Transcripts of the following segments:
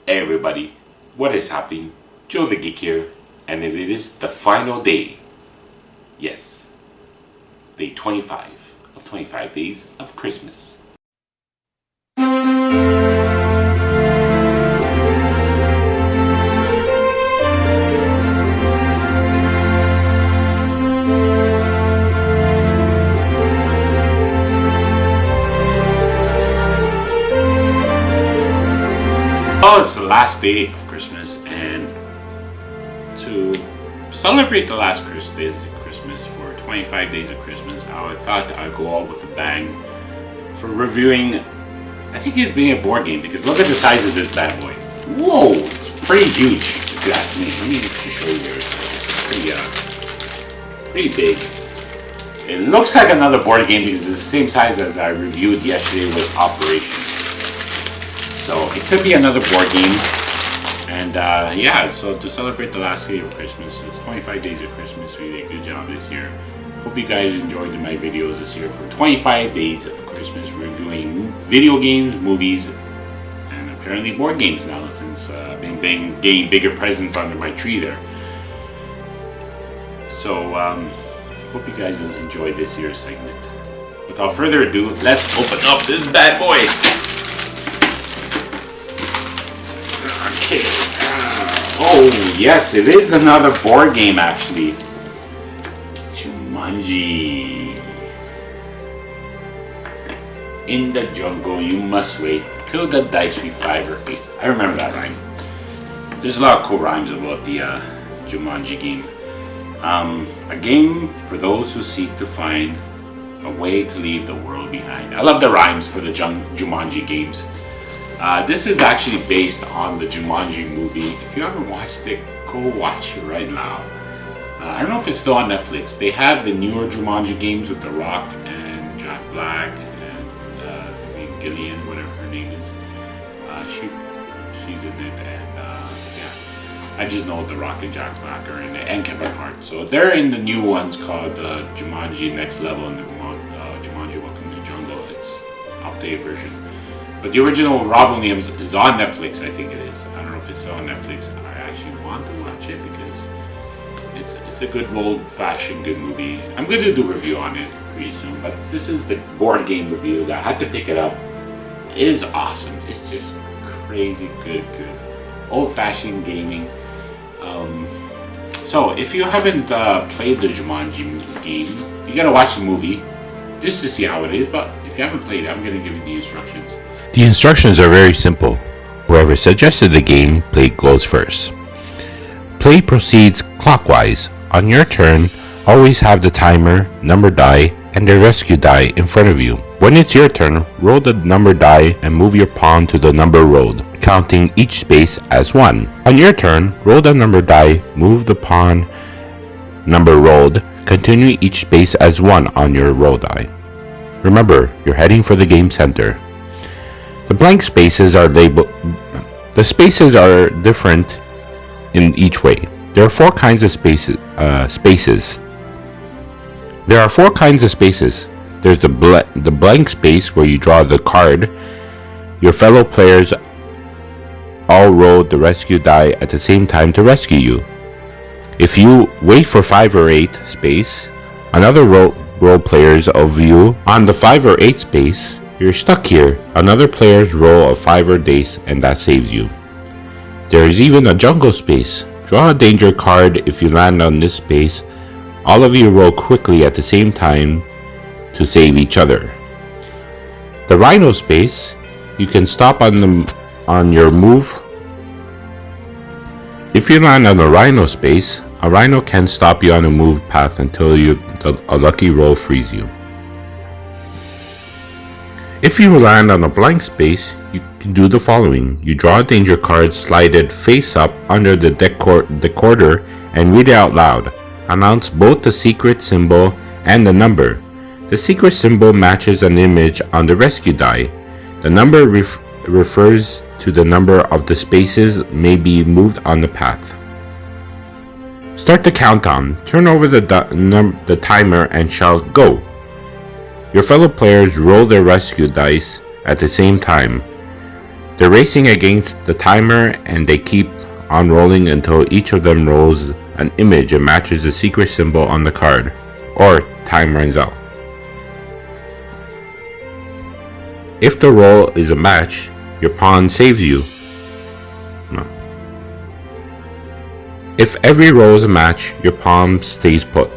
Hey everybody, what is happening? Joe the Geek here, and it is the final day. Yes, day 25 of 25 days of Christmas. Oh, it's the last day of Christmas, and to celebrate the last days of Christmas for 25 days of Christmas, I thought I'd go out with a bang for reviewing. I think it's being a board game because look at the size of this bad boy. Whoa, it's pretty huge if you ask me. Let me just show you here. It's pretty big. It looks like another board game because it's the same size as I reviewed yesterday with Operation. So it could be another board game, and yeah, so to celebrate the last day of Christmas, it's 25 days of Christmas. We did a good job this year. Hope you guys enjoyed my videos this year for 25 days of Christmas, reviewing video games, movies, and apparently board games now, since I've been getting bigger presents under my tree there. So hope you guys enjoyed this year's segment. Without further ado, let's open up this bad boy. Okay. Oh yes, it is another board game actually. Jumanji. In the jungle you must wait till the dice be 5 or 8. I remember that rhyme. There's a lot of cool rhymes about the Jumanji game. A game for those who seek to find a way to leave the world behind. I love the rhymes for the Jumanji games. This is actually based on the Jumanji movie. If you haven't watched it, go watch it right now. I don't know if it's still on Netflix. They have the newer Jumanji games with The Rock and Jack Black and Gillian, whatever her name is. She's in it, and yeah, I just know The Rock and Jack Black are in it, and Kevin Hart. So they're in the new ones called Jumanji Next Level and Jumanji Welcome to the Jungle. It's updated version. But the original Rob Williams is on Netflix, I think it is. I don't know if it's still on Netflix. I actually want to watch it because it's a good old-fashioned good movie. I'm going to do a review on it pretty soon, but this is the board game review that I had to pick it up. It is awesome. It's just crazy good. Old-fashioned gaming. So if you haven't played the Jumanji game, you gotta watch the movie just to see how it is, but if you haven't played it, I'm going to give you the instructions. The instructions are very simple. Whoever suggested the game play goes first. Play proceeds clockwise. On your turn, always have the timer, number die, and the rescue die in front of you. When it's your turn, roll the number die and move your pawn to the number rolled, counting each space as 1. On your turn, roll the number die, move the pawn number rolled, continue each space as 1 on your roll die. Remember, you're heading for the game center. The blank spaces are labeled. The spaces are different in each way. There are 4 kinds of spaces. There are 4 kinds of spaces. There's the blank space where you draw the card. Your fellow players all roll the rescue die at the same time to rescue you. If you wait for 5 or 8 space, another roll players of you on the 5 or 8 space. You're stuck here. Another player's roll of 5 or dice, and that saves you. There is even a jungle space. Draw a danger card if you land on this space. All of you roll quickly at the same time to save each other. The rhino space, you can stop on your move. If you land on a rhino space, a rhino can stop you on a move path until a lucky roll frees you. If you land on a blank space, you can do the following. You draw a danger card, slide it face up under the decoder, and read it out loud. Announce both the secret symbol and the number. The secret symbol matches an image on the rescue die. The number refers to the number of the spaces may be moved on the path. Start the countdown. Turn over the timer and shout go. Your fellow players roll their rescue dice at the same time. They're racing against the timer and they keep on rolling until each of them rolls an image and matches the secret symbol on the card, or time runs out. If the roll is a match, your pawn saves you. No. If every roll is a match, your pawn stays put.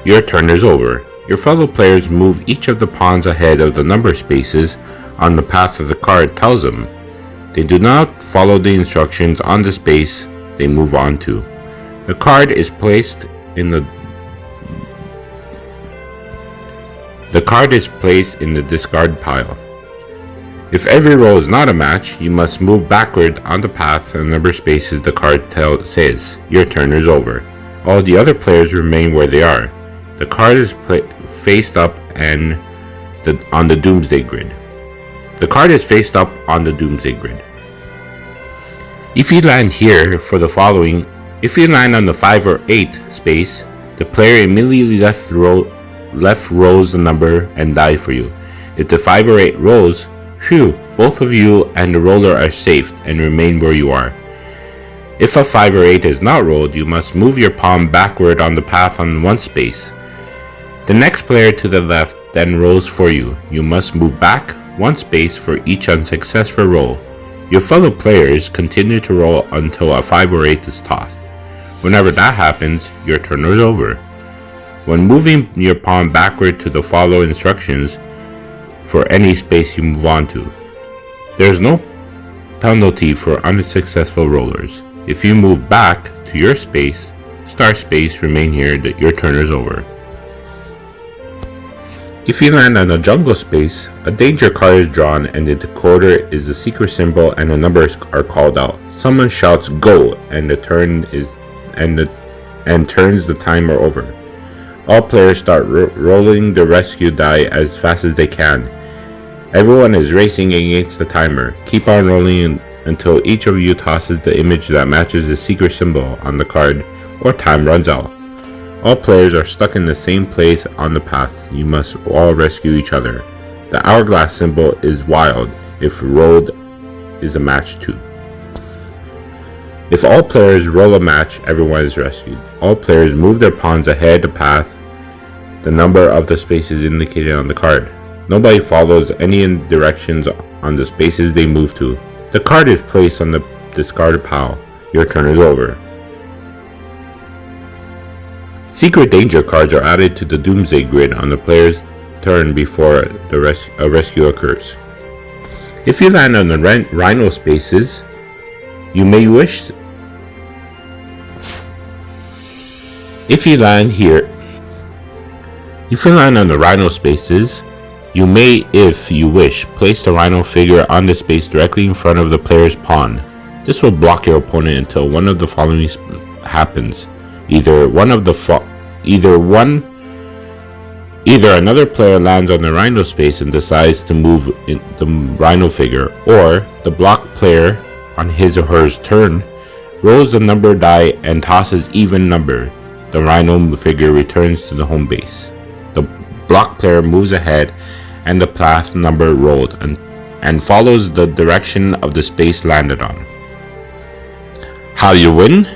Your turn is over. Your fellow players move each of the pawns ahead of the number spaces on the path of the card tells them. They do not follow the instructions on the space they move on to. The card is placed in the discard pile. If every roll is not a match, you must move backward on the path and number spaces the card says. Your turn is over. All the other players remain where they are. The card is faced up on the Doomsday Grid. The card is faced up on the Doomsday Grid. If you land here for the following, if you land on the 5 or 8 space, the player immediately left rolls the number and die for you. If the 5 or 8 rolls, phew, both of you and the roller are saved and remain where you are. If a 5 or 8 is not rolled, you must move your pawn backward on the path on one space. The next player to the left then rolls for you. You must move back one space for each unsuccessful roll. Your fellow players continue to roll until a 5 or 8 is tossed. Whenever that happens, your turn is over. When moving your pawn backward to the follow instructions for any space you move on to. There is no penalty for unsuccessful rollers. If you move back to your space, star space, remain here, your turn is over. If you land on a jungle space, a danger card is drawn and the decoder is the secret symbol and the numbers are called out. Someone shouts go and turns the timer over. All players start rolling the rescue die as fast as they can. Everyone is racing against the timer. Keep on rolling until each of you tosses the image that matches the secret symbol on the card or time runs out. All players are stuck in the same place on the path. You must all rescue each other. The hourglass symbol is wild. If rolled is a match too. If all players roll a match, everyone is rescued. All players move their pawns ahead the path, the number of the spaces indicated on the card. Nobody follows any directions on the spaces they move to. The card is placed on the discarded pile. Your turn is over. Secret danger cards are added to the Doomsday Grid on the player's turn before a rescue occurs. If you land on the rhino spaces, you may wish. If you land on the rhino spaces, you may, if you wish, place the rhino figure on the space directly in front of the player's pawn. This will block your opponent until one of the following happens. Either another player lands on the rhino space and decides to move the rhino figure, or the blocked player on his or her turn rolls the number die and tosses even number. The rhino figure returns to the home base. The blocked player moves ahead and the path number rolled and follows the direction of the space landed on. How you win?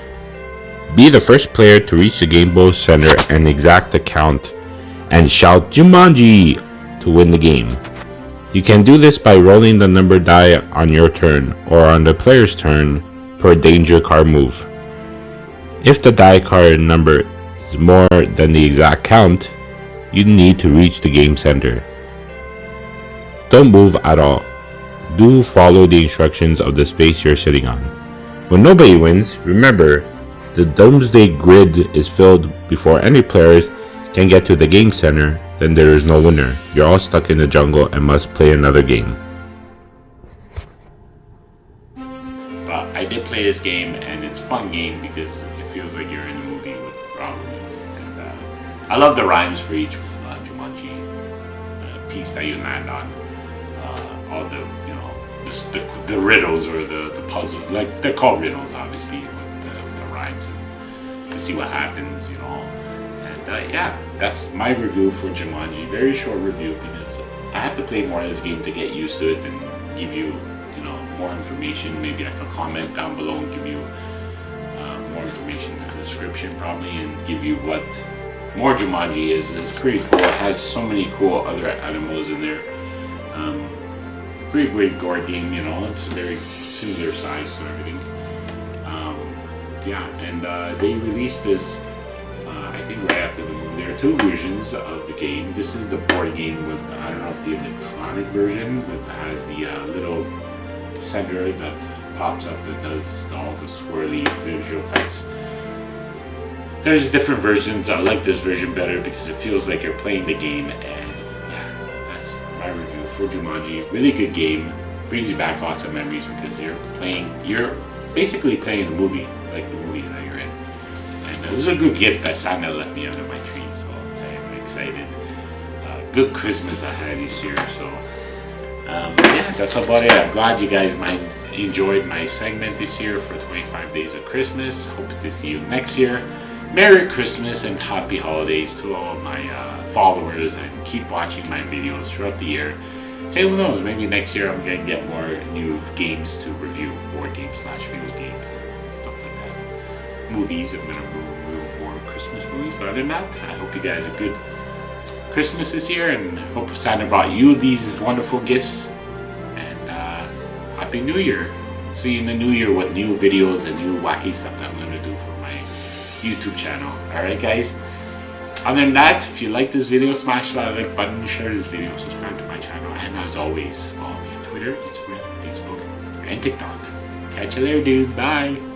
Be the first player to reach the game ball center and exact the count and shout Jumanji to win the game. You can do this by rolling the number die on your turn or on the player's turn per danger card move. If the die card number is more than the exact count, you need to reach the game center. Don't move at all. Do follow the instructions of the space you're sitting on. When nobody wins, remember, the Doomsday Grid is filled before any players can get to the game center, then there is no winner. You're all stuck in the jungle and must play another game. But I did play this game and it's a fun game because it feels like you're in a movie with Robert Williams. And I love the rhymes for each Jumanji piece that you land on. All the the riddles or the puzzle, like they're called riddles obviously with the rhymes, and you can see what happens, And yeah, that's my review for Jumanji. Very short review because I have to play more of this game to get used to it and give you, more information, maybe I can comment down below and give you more information in the description probably, and give you what more Jumanji is. It's pretty cool. It has so many cool other animals in there. Pretty great gore game, you know. It's very similar size and everything. Yeah, and they released this I think right after the movie. There are two versions of the game. This is the board game with, I don't know if the electronic version that has the little center that pops up that does all the swirly visual effects. There's different versions. I like this version better because it feels like you're playing the game, and yeah, that's my review for Jumanji. Really good game. Brings you back lots of memories because you're basically playing a movie, like the movie that you're in. And this is a good gift that Santa left me under my tree, so I am excited. Good Christmas I had this year, so yeah, that's about it. I'm glad you guys enjoyed my segment this year for 25 Days of Christmas. Hope to see you next year. Merry Christmas and Happy Holidays to all of my followers, and keep watching my videos throughout the year. Hey, who knows, maybe next year I'm going to get more new games to review, board games / video games and stuff like that. Movies, I'm going to review more Christmas movies, but other than that, I hope you guys have a good Christmas this year, and hope Santa brought you these wonderful gifts, and Happy New Year. See you in the new year with new videos and new wacky stuff that I'm going to do for my YouTube channel. Alright guys, other than that, if you like this video, smash that like button, share this video, subscribe to my channel, and as always, follow me on Twitter, Instagram, Facebook, and TikTok. Catch you later, dudes. Bye.